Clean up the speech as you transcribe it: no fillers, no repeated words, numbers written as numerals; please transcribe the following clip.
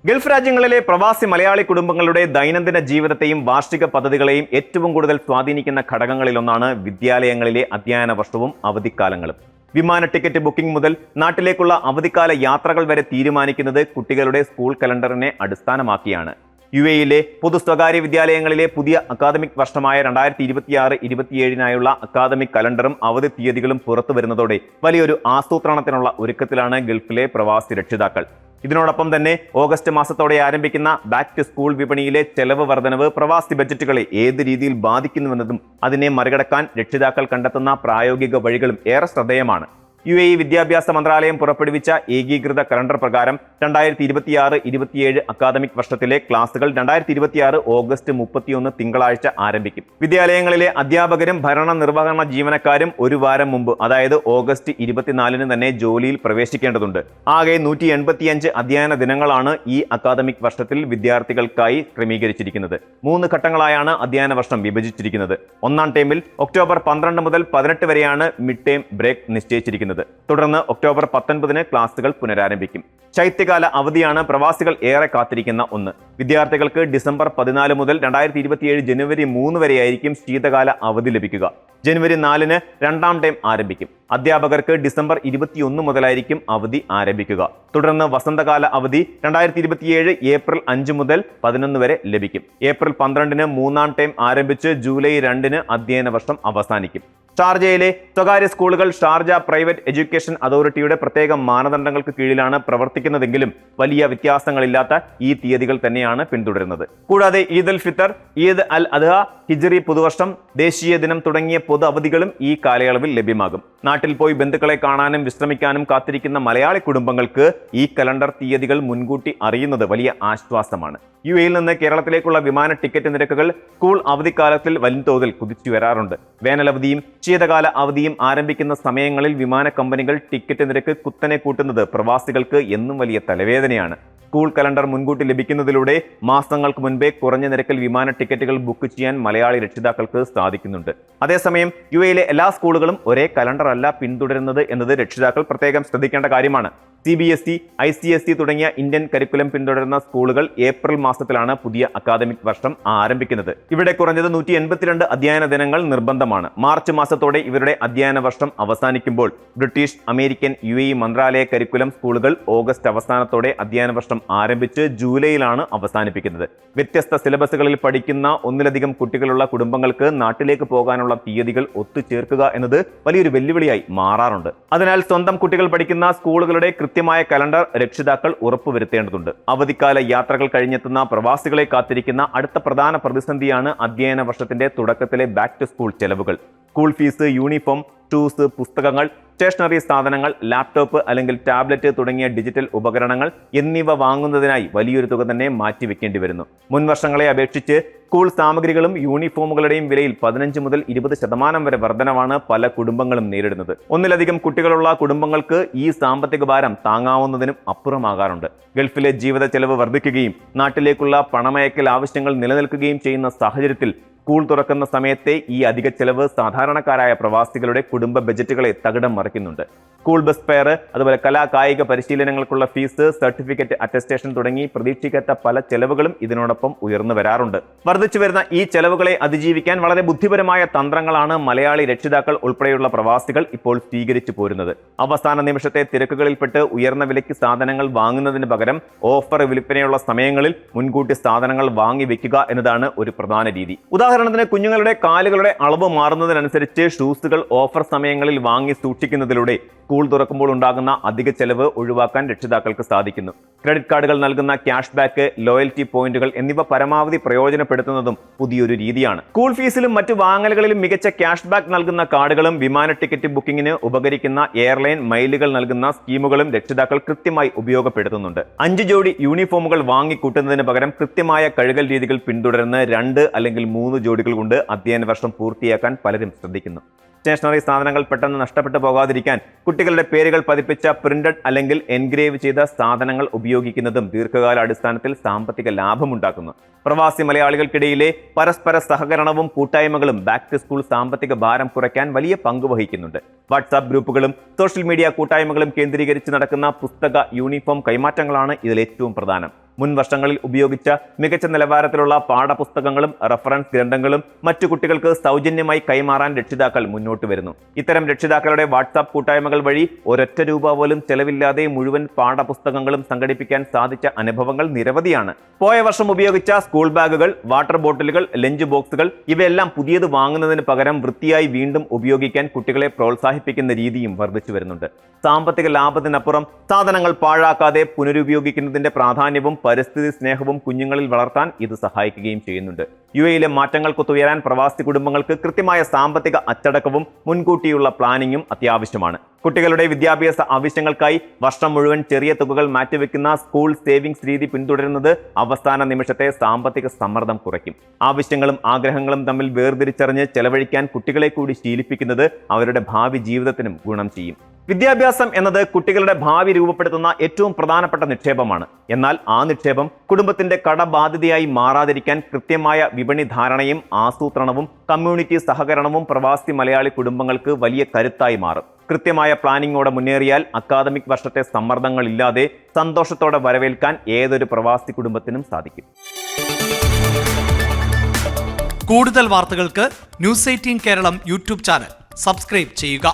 Gulf രാജ്യങ്ങളിലെ പ്രവാസി മലയാളി കുടുംബങ്ങളുടെ ദൈനംദിന ജീവിതത്തെയും വാർഷിക പദ്ധതികളെയും ഏറ്റവും കൂടുതൽ സ്വാധീനിക്കുന്ന ഘടകങ്ങളിലൊന്നാണ് വിദ്യാലയങ്ങളിലെ അധ്യയന വർഷവും അവധിക്കാലങ്ങളും. വിമാന ടിക്കറ്റ് ബുക്കിംഗ് മുതൽ നാട്ടിലേക്കുള്ള അവധിക്കാല യാത്രകൾ വരെ തീരുമാനിക്കുന്നത് കുട്ടികളുടെ സ്കൂൾ കലണ്ടറിനെ അടിസ്ഥാനമാക്കിയാണ്. UAE പൊതു സ്വകാര്യ വിദ്യാലയങ്ങളിലെ പുതിയ അക്കാദമിക് വർഷമായ 2026-27 അക്കാദമിക് കലണ്ടറും അവധി തീയതികളും പുറത്തു വരുന്നതോടെ വലിയൊരു ആസൂത്രണത്തിനുള്ള ഒരുക്കത്തിലാണ് ഗൾഫിലെ പ്രവാസി രക്ഷിതാക്കൾ. ഇതിനോടൊപ്പം തന്നെ ഓഗസ്റ്റ് മാസത്തോടെ ആരംഭിക്കുന്ന ബാക്ക് ടു സ്കൂൾ വിപണിയിലെ ചെലവ് വർധനവ് പ്രവാസി ബജറ്റുകളെ ഏത് രീതിയിൽ ബാധിക്കുന്നുവെന്നതും അതിനെ മറികടക്കാൻ രക്ഷിതാക്കൾ കണ്ടെത്തുന്ന പ്രായോഗിക വഴികളും ഏറെ ശ്രദ്ധേയമാണ്. UAE വിദ്യാഭ്യാസ മന്ത്രാലയം പുറപ്പെടുവിച്ച ഏകീകൃത കലണ്ടർ പ്രകാരം 2026-27 അക്കാദമിക് വർഷത്തിലെ ക്ലാസുകൾ 2026 ഓഗസ്റ്റ് 31 തിങ്കളാഴ്ച ആരംഭിക്കും. വിദ്യാലയങ്ങളിലെ അധ്യാപകരും ഭരണ നിർവഹണ ജീവനക്കാരും ഒരു വാരം മുമ്പ്, അതായത് ഓഗസ്റ്റ് 24 തന്നെ ജോലിയിൽ പ്രവേശിക്കേണ്ടതുണ്ട്. ആകെ 185 അധ്യയന ദിനങ്ങളാണ് ഈ അക്കാദമിക് വർഷത്തിൽ വിദ്യാർത്ഥികൾക്കായി ക്രമീകരിച്ചിരിക്കുന്നത്. 3 ഘട്ടങ്ങളായാണ് അധ്യയന വർഷം വിഭജിച്ചിരിക്കുന്നത്. ഒന്നാം ടേമിൽ ഒക്ടോബർ 12 മുതൽ 18 വരെയാണ് മിഡ് ടേം ബ്രേക്ക് നിശ്ചയിച്ചിരിക്കുന്നത്. തുടർന്ന് ഒക്ടോബർ 19 ക്ലാസുകൾ പുനരാരംഭിക്കും. ശൈത്യകാല അവധിയാണ് പ്രവാസികൾ ഏറെ കാത്തിരിക്കുന്ന ഒന്ന്. വിദ്യാർത്ഥികൾക്ക് ഡിസംബർ 14 മുതൽ 2027 ജനുവരി 3 വരെയായിരിക്കും ശീതകാല അവധി ലഭിക്കുക. ജനുവരി 4 രണ്ടാം ടേം ആരംഭിക്കും. അധ്യാപകർക്ക് ഡിസംബർ 21 മുതലായിരിക്കും അവധി ആരംഭിക്കുക. തുടർന്ന് വസന്തകാല അവധി 2027 ഏപ്രിൽ 5 മുതൽ 11 വരെ ലഭിക്കും. ഏപ്രിൽ 12 മൂന്നാം ടേം ആരംഭിച്ച് ജൂലൈ 2 അധ്യയന വർഷം അവസാനിക്കും. ഷാർജയിലെ സ്വകാര്യ സ്കൂളുകൾ ഷാർജ പ്രൈവറ്റ് എഡ്യൂക്കേഷൻ അതോറിറ്റിയുടെ പ്രത്യേക മാനദണ്ഡങ്ങൾക്ക് കീഴിലാണ് പ്രവർത്തിക്കുന്നതെങ്കിലും വലിയ വ്യത്യാസങ്ങളില്ലാത്ത ഈ തീയതികൾ തന്നെയാണ് പിന്തുടരുന്നത്. കൂടാതെ ഈദ് അൽ ഫിത്തർ, ഈദ് അൽ അദ്ഹ, ഹിജ്റി പുതുവർഷം, ദേശീയ ദിനം തുടങ്ങിയ പൊതു അവധികളും ഈ കാലയളവിൽ ലഭ്യമാകും. നാട്ടിൽ പോയി ബന്ധുക്കളെ കാണാനും വിശ്രമിക്കാനും കാത്തിരിക്കുന്ന മലയാളി കുടുംബങ്ങൾക്ക് ഈ കലണ്ടർ തീയതികൾ മുൻകൂട്ടി അറിയുന്നത് വലിയ ആശ്വാസമാണ്. UAE നിന്ന് കേരളത്തിലേക്കുള്ള വിമാന ടിക്കറ്റ് നിരക്കുകൾ സ്കൂൾ അവധിക്കാലത്തിൽ വൻതോതിൽ കുതിച്ചു വരാറുണ്ട്. വേനലവധിയും ശീതകാല അവധിയും ആരംഭിക്കുന്ന സമയങ്ങളിൽ വിമാന കമ്പനികൾ ടിക്കറ്റ് നിരക്ക് കുത്തനെ കൂട്ടുന്നത് പ്രവാസികൾക്ക് എന്നും വലിയ തലവേദനയാണ്. സ്കൂൾ കലണ്ടർ മുൻകൂട്ടി ലഭിക്കുന്നതിലൂടെ മാസങ്ങൾക്ക് മുൻപേ കുറഞ്ഞ നിരക്കിൽ വിമാന ടിക്കറ്റുകൾ ബുക്ക് ചെയ്യാൻ മലയാളി രക്ഷിതാക്കൾക്ക് സാധിക്കുന്നുണ്ട്. അതേസമയം UAE എല്ലാ സ്കൂളുകളും ഒരേ കലണ്ടർ അല്ല പിന്തുടരുന്നത് എന്നത് രക്ഷിതാക്കൾ പ്രത്യേകം ശ്രദ്ധിക്കേണ്ട കാര്യമാണ്. CBSE, ICSE തുടങ്ങിയ ഇന്ത്യൻ കരിക്കുലം പിന്തുടരുന്ന സ്കൂളുകൾ ഏപ്രിൽ മാസത്തിലാണ് പുതിയ അക്കാദമിക് വർഷം ആരംഭിക്കുന്നത്. ഇവിടെ കുറഞ്ഞത് 182 അധ്യയന ദിനങ്ങൾ നിർബന്ധമാണ്. മാർച്ച് മാസത്തോടെ ഇവരുടെ അധ്യയന വർഷം അവസാനിക്കുമ്പോൾ ബ്രിട്ടീഷ്, അമേരിക്കൻ, UAE മന്ത്രാലയ കരിക്കുലം സ്കൂളുകൾ ഓഗസ്റ്റ് അവസാനത്തോടെ അധ്യയന വർഷം ആരംഭിച്ച് ജൂലൈയിലാണ് അവസാനിപ്പിക്കുന്നത്. വ്യത്യസ്ത സിലബസുകളിൽ പഠിക്കുന്ന ഒന്നിലധികം കുട്ടികളുള്ള കുടുംബങ്ങൾക്ക് നാട്ടിലേക്ക് പോകാനുള്ള തീയതികൾ ഒത്തുചേർക്കുക എന്നത് വലിയൊരു വെല്ലുവിളിയായി മാറാറുണ്ട്. അതിനാൽ സ്വന്തം കുട്ടികൾ പഠിക്കുന്ന സ്കൂളുകളുടെ കൃത്യമായ കലണ്ടർ രക്ഷിതാക്കൾ ഉറപ്പുവരുത്തേണ്ടതുണ്ട്. അവധിക്കാല യാത്രകൾ കഴിഞ്ഞെത്തുന്ന പ്രവാസികളെ കാത്തിരിക്കുന്ന അടുത്ത പ്രധാന പ്രതിസന്ധിയാണ് അധ്യയന വർഷത്തിന്റെ തുടക്കത്തിലെ ബാക്ക് ടു സ്കൂൾ ചെലവുകൾ. സ്കൂൾ ഫീസ്, യൂണിഫോം, ഷൂസ്, പുസ്തകങ്ങൾ, സ്റ്റേഷനറി സാധനങ്ങൾ, ലാപ്ടോപ്പ് അല്ലെങ്കിൽ ടാബ്ലറ്റ് തുടങ്ങിയ ഡിജിറ്റൽ ഉപകരണങ്ങൾ എന്നിവ വാങ്ങുന്നതിനായി വലിയൊരു തുക തന്നെ മാറ്റിവെക്കേണ്ടി വരുന്നു. മുൻ വർഷങ്ങളെ അപേക്ഷിച്ച് സ്കൂൾ സാമഗ്രികളും യൂണിഫോമുകളുടെയും വിലയിൽ 15 മുതൽ 20% വരെ വർധനവാണ് പല കുടുംബങ്ങളും നേരിടുന്നത്. ഒന്നിലധികം കുട്ടികളുള്ള കുടുംബങ്ങൾക്ക് ഈ സാമ്പത്തിക ഭാരം താങ്ങാവുന്നതിനും അപ്പുറമാകാറുണ്ട്. ഗൾഫിലെ ജീവിത ചെലവ് വർദ്ധിക്കുകയും നാട്ടിലേക്കുള്ള പണമയക്കൽ ആവശ്യങ്ങൾ നിലനിൽക്കുകയും ചെയ്യുന്ന സാഹചര്യത്തിൽ സ്കൂൾ തുറക്കുന്ന സമയത്തെ ഈ അധിക ചെലവ് സാധാരണക്കാരായ പ്രവാസികളുടെ കുടുംബ ബജറ്റുകളെ തകിടം മറിക്കുന്നുണ്ട്. സ്കൂൾ ബസ് ഫെയർ, അതുപോലെ കായിക പരിശീലനങ്ങൾക്കുള്ള ഫീസ്, സർട്ടിഫിക്കറ്റ്, അറ്റസ്റ്റേഷൻ തുടങ്ങി പ്രതീക്ഷിക്കാത്ത പല ചെലവുകളും ഇതിനോടൊപ്പം ഉയർന്നു വരാറുണ്ട്. വർദ്ധിച്ചു വരുന്ന ഈ ചെലവുകളെ അതിജീവിക്കാൻ വളരെ ബുദ്ധിപരമായ തന്ത്രങ്ങളാണ് മലയാളി രക്ഷിതാക്കൾ ഉൾപ്പെടെയുള്ള പ്രവാസികൾ ഇപ്പോൾ സ്വീകരിച്ചു പോരുന്നത്. അവസാന നിമിഷത്തെ തിരക്കുകളിൽപ്പെട്ട് ഉയർന്ന വിലയ്ക്ക് സാധനങ്ങൾ വാങ്ങുന്നതിന് പകരം ഓഫർ വിൽപ്പനയുള്ള സമയങ്ങളിൽ മുൻകൂട്ടി സാധനങ്ങൾ വാങ്ങി വെക്കുക എന്നതാണ് ഒരു പ്രധാന രീതി. ഉദാഹരണത്തിന് കുഞ്ഞുങ്ങളുടെ കാലുകളുടെ അളവ് മാറുന്നതിനനുസരിച്ച് ഷൂസുകൾ ഓഫർ സമയങ്ങളിൽ വാങ്ങി സൂക്ഷിക്കുന്നതിലൂടെ സ്കൂൾ തുറക്കുമ്പോൾ ഉണ്ടാകുന്ന അധിക ചെലവ് ഒഴിവാക്കാൻ രക്ഷിതാക്കൾക്ക് സാധിക്കുന്നു. ക്രെഡിറ്റ് കാർഡുകൾ നൽകുന്ന ക്യാഷ് ബാക്ക്, ലോയൽറ്റി പോയിന്റുകൾ എന്നിവ പരമാവധി പ്രയോജനപ്പെടുത്തുന്നതും പുതിയൊരു രീതിയാണ്. സ്കൂൾ ഫീസിലും മറ്റു വാങ്ങലുകളിലും മികച്ച ക്യാഷ് ബാക്ക് നൽകുന്ന കാർഡുകളും വിമാന ടിക്കറ്റ് ബുക്കിംഗിന് ഉപകരിക്കുന്ന എയർലൈൻ മൈലുകൾ നൽകുന്ന സ്കീമുകളും രക്ഷിതാക്കൾ കൃത്യമായി ഉപയോഗപ്പെടുത്തുന്നുണ്ട്. 5 ജോഡി യൂണിഫോമുകൾ വാങ്ങിക്കൂട്ടുന്നതിന് പകരം കൃത്യമായ കഴുകൽ രീതികൾ പിന്തുടരുന്ന 2 അല്ലെങ്കിൽ 3 ജോഡികൾ കൊണ്ട് അധ്യയന വർഷം പൂർത്തിയാക്കാൻ പലരും ശ്രദ്ധിക്കുന്നു. സ്റ്റേഷനറി സാധനങ്ങൾ പെട്ടെന്ന് നഷ്ടപ്പെട്ടു പോകാതിരിക്കാൻ കുട്ടികളുടെ പേരുകൾ പതിപ്പിച്ച പ്രിന്റഡ് അല്ലെങ്കിൽ എൻഗ്രേവ് ചെയ്ത സാധനങ്ങൾ ഉപയോഗിക്കുന്നതും ദീർഘകാല അടിസ്ഥാനത്തിൽ സാമ്പത്തിക ലാഭമുണ്ടാക്കുന്നു. പ്രവാസി മലയാളികൾക്കിടയിലെ പരസ്പര സഹകരണവും കൂട്ടായ്മകളും ബാക്ക് ടു സ്കൂൾ സാമ്പത്തിക ഭാരം കുറയ്ക്കാൻ വലിയ പങ്ക് വഹിക്കുന്നുണ്ട്. വാട്സാപ്പ് ഗ്രൂപ്പുകളും സോഷ്യൽ മീഡിയ കൂട്ടായ്മകളും കേന്ദ്രീകരിച്ച് നടക്കുന്ന പുസ്തക, യൂണിഫോം കൈമാറ്റങ്ങളാണ് ഇതിൽ ഏറ്റവും പ്രധാനം. മുൻ വർഷങ്ങളിൽ ഉപയോഗിച്ച മികച്ച നിലവാരത്തിലുള്ള പാഠപുസ്തകങ്ങളും റഫറൻസ് ഗ്രന്ഥങ്ങളും മറ്റു കുട്ടികൾക്ക് സൗജന്യമായി കൈമാറാൻ രക്ഷിതാക്കൾ മുന്നോട്ട് വരുന്നു. ഇത്തരം രക്ഷിതാക്കളുടെ വാട്സാപ്പ് കൂട്ടായ്മകൾ വഴി ഒരൊറ്റ രൂപ പോലും ചെലവില്ലാതെ മുഴുവൻ പാഠപുസ്തകങ്ങളും സംഘടിപ്പിക്കാൻ സാധിച്ച അനുഭവങ്ങൾ നിരവധിയാണ്. പോയ വർഷം ഉപയോഗിച്ച സ്കൂൾ ബാഗുകൾ, വാട്ടർ ബോട്ടിലുകൾ, ലഞ്ച് ബോക്സുകൾ ഇവയെല്ലാം പുതിയത് വാങ്ങുന്നതിന് പകരം വൃത്തിയായി വീണ്ടും ഉപയോഗിക്കാൻ കുട്ടികളെ പ്രോത്സാഹിപ്പിക്കുന്ന രീതിയും വർദ്ധിച്ചു വരുന്നുണ്ട്. സാമ്പത്തിക ലാഭത്തിനപ്പുറം സാധനങ്ങൾ പാഴാക്കാതെ പുനരുപയോഗിക്കുന്നതിന്റെ പ്രാധാന്യവും പരിസ്ഥിതി സ്നേഹവും കുഞ്ഞുങ്ങളിൽ വളർത്താൻ ഇത് സഹായിക്കുകയും ചെയ്യുന്നുണ്ട്. യുഎയിലെ മാറ്റങ്ങൾക്കൊത്തുയരാൻ പ്രവാസി കുടുംബങ്ങൾക്ക് കൃത്യമായ സാമ്പത്തിക അച്ചടക്കവും മുൻകൂട്ടിയുള്ള പ്ലാനിങ്ങും അത്യാവശ്യമാണ്. കുട്ടികളുടെ വിദ്യാഭ്യാസ ആവശ്യങ്ങൾക്കായി വർഷം മുഴുവൻ ചെറിയ തുകകൾ മാറ്റിവെക്കുന്ന സ്കൂൾ സേവിങ്സ് രീതി പിന്തുടരുന്നത് അവസാന നിമിഷത്തെ സാമ്പത്തിക സമ്മർദ്ദം കുറയ്ക്കും. ആവശ്യങ്ങളും ആഗ്രഹങ്ങളും തമ്മിൽ വേർതിരിച്ചറിഞ്ഞ് ചെലവഴിക്കാൻ കുട്ടികളെ കൂടി ശീലിപ്പിക്കുന്നത് അവരുടെ ഭാവി ജീവിതത്തിനും ഗുണം ചെയ്യും. വിദ്യാഭ്യാസം എന്നത് കുട്ടികളുടെ ഭാവി രൂപപ്പെടുത്തുന്ന ഏറ്റവും പ്രധാനപ്പെട്ട നിക്ഷേപമാണ്. എന്നാൽ ആ നിക്ഷേപം കുടുംബത്തിന്റെ കടബാധ്യതയായി മാറാതിരിക്കാൻ കൃത്യമായ വിപണി ധാരണയും ആസൂത്രണവും കമ്മ്യൂണിറ്റി സഹകരണവും പ്രവാസി മലയാളി കുടുംബങ്ങൾക്ക് വലിയ കരുത്തായി മാറും. കൃത്യമായ പ്ലാനിങ്ങോടെ മുന്നേറിയാൽ അക്കാദമിക് വർഷത്തെ സമ്മർദ്ദങ്ങളില്ലാതെ സന്തോഷത്തോടെ വരവേൽക്കാൻ ഏതൊരു പ്രവാസി കുടുംബത്തിനും സാധിക്കും. കൂടുതൽ വാർത്തകൾക്ക് news 18 Keralam YouTube channel subscribe ചെയ്യുക.